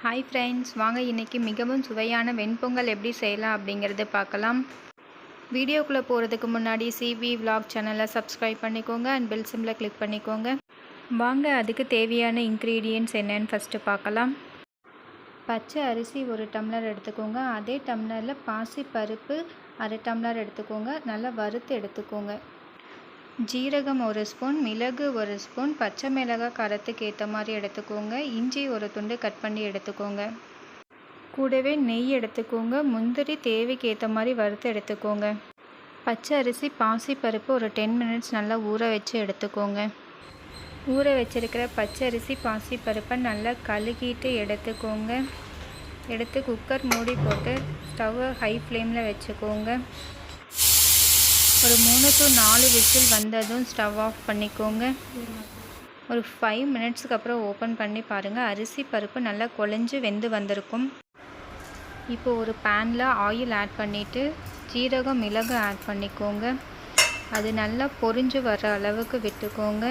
Hi friends, வாங்க இன்றைக்கி மிகவும் சுவையான வெண்பொங்கல் எப்படி செய்யலாம் அப்படிங்கிறத பார்க்கலாம். வீடியோக்குள்ளே போகிறதுக்கு முன்னாடி சிவி vlog சேனலை சப்ஸ்கிரைப் பண்ணிக்கோங்க அண்ட் பெல் சிம்பிளை கிளிக் பண்ணிக்கோங்க. வாங்க அதுக்கு தேவையான இன்க்ரீடியன்ட்ஸ் என்னென்னு ஃபஸ்ட்டு பார்க்கலாம். பச்சை அரிசி 1 டம்ளர் எடுத்துக்கோங்க. அதே டம்ளரில் பாசி பருப்பு 1/2 டம்ளர் எடுத்துக்கோங்க. நல்லா வறுத்து எடுத்துக்கோங்க. ஜீரகம் 1 ஸ்பூன், மிளகு 1 ஸ்பூன், பச்சை மிளகாய் காரத்துக்கு ஏற்ற மாதிரி எடுத்துக்கோங்க. இஞ்சி 1 துண்டு கட் பண்ணி எடுத்துக்கோங்க. கூடவே நெய் எடுத்துக்கோங்க. முந்திரி தேவைக்கு ஏற்ற மாதிரி வறுத்து எடுத்துக்கோங்க. பச்சை அரிசி பாசி பருப்பு ஒரு 10 மினிட்ஸ் நல்லா ஊற வச்சு எடுத்துக்கோங்க. ஊற வச்சுருக்கிற பச்சை அரிசி பாசி பருப்பை நல்லா கழுகிட்டு எடுத்துக்கோங்க. எடுத்து குக்கர் மூடி போட்டு ஸ்டவ்வை ஹை ஃப்ளேமில் வச்சுக்கோங்க. ஒரு 3 to 4 விசில் வந்ததும் ஸ்டவ் ஆஃப் பண்ணிக்கோங்க. ஒரு 5 மினிட்ஸ்க்கு அப்புறம் ஓப்பன் பண்ணி பாருங்கள். அரிசி பருப்பு நல்லா குழஞ்சி வெந்து வந்திருக்கும். இப்போ ஒரு பேனில் ஆயில் ஆட் பண்ணிவிட்டு ஜீரகம் மிளகு ஆட் பண்ணிக்கோங்க. அது நல்லா பொரிஞ்சு வர அளவுக்கு விட்டுக்கோங்க.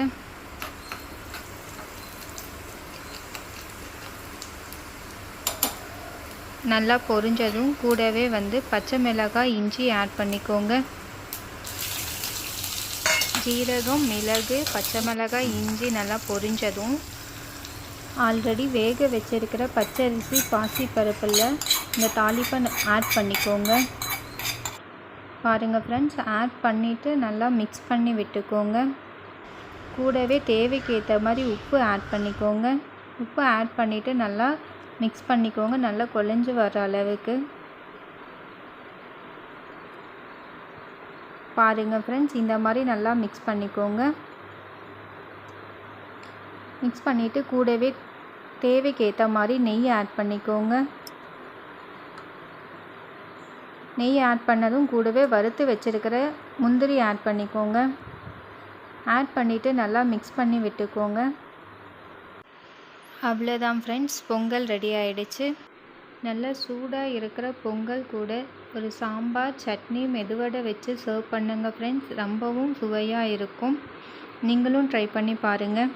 நல்லா பொரிஞ்சதும் கூடவே பச்சை மிளகாய் இஞ்சி ஆட் பண்ணிக்கோங்க. ஜீரகம் மிளகு பச்சை மிளகாய் இஞ்சி நல்லா பொரிஞ்சதும் ஆல்ரெடி வேக வச்சிருக்கிற பச்சரிசி பாசி பருப்பில் இந்த தாளிப்பை ஆட் பண்ணிக்கோங்க. பாருங்கள் ஃப்ரெண்ட்ஸ், ஆட் பண்ணிவிட்டு நல்லா மிக்ஸ் பண்ணி விட்டுக்கோங்க. கூடவே தேவைக்கு ஏற்ற மாதிரி உப்பு ஆட் பண்ணிக்கோங்க. உப்பு ஆட் பண்ணிவிட்டு நல்லா மிக்ஸ் பண்ணிக்கோங்க, நல்லா குழஞ்சி வர அளவுக்கு. பாருங்கள் ஃப்ரெண்ட்ஸ், இந்த மாதிரி நல்லா மிக்ஸ் பண்ணிக்கோங்க. மிக்ஸ் பண்ணிவிட்டு கூடவே தேவைக்கு ஏற்ற மாதிரி நெய் ஆட் பண்ணிக்கோங்க. நெய் ஆட் பண்ணதும் கூடவே வறுத்து வச்சுருக்கிற முந்திரி ஆட் பண்ணிக்கோங்க. ஆட் பண்ணிவிட்டு நல்லா மிக்ஸ் பண்ணி விட்டுக்கோங்க. அவ்வளோதான் ஃப்ரெண்ட்ஸ், பொங்கல் ரெடி ஆகிடுச்சு. நல்லா சூடாக இருக்கிற பொங்கல் கூட ஒரு சாம்பார் சட்னி மெதுவடை வச்சு சர்வ் பண்ணுங்கள் ஃப்ரெண்ட்ஸ். ரொம்பவும் சுவையாக இருக்கும். நீங்களும் ட்ரை பண்ணி பாருங்கள்.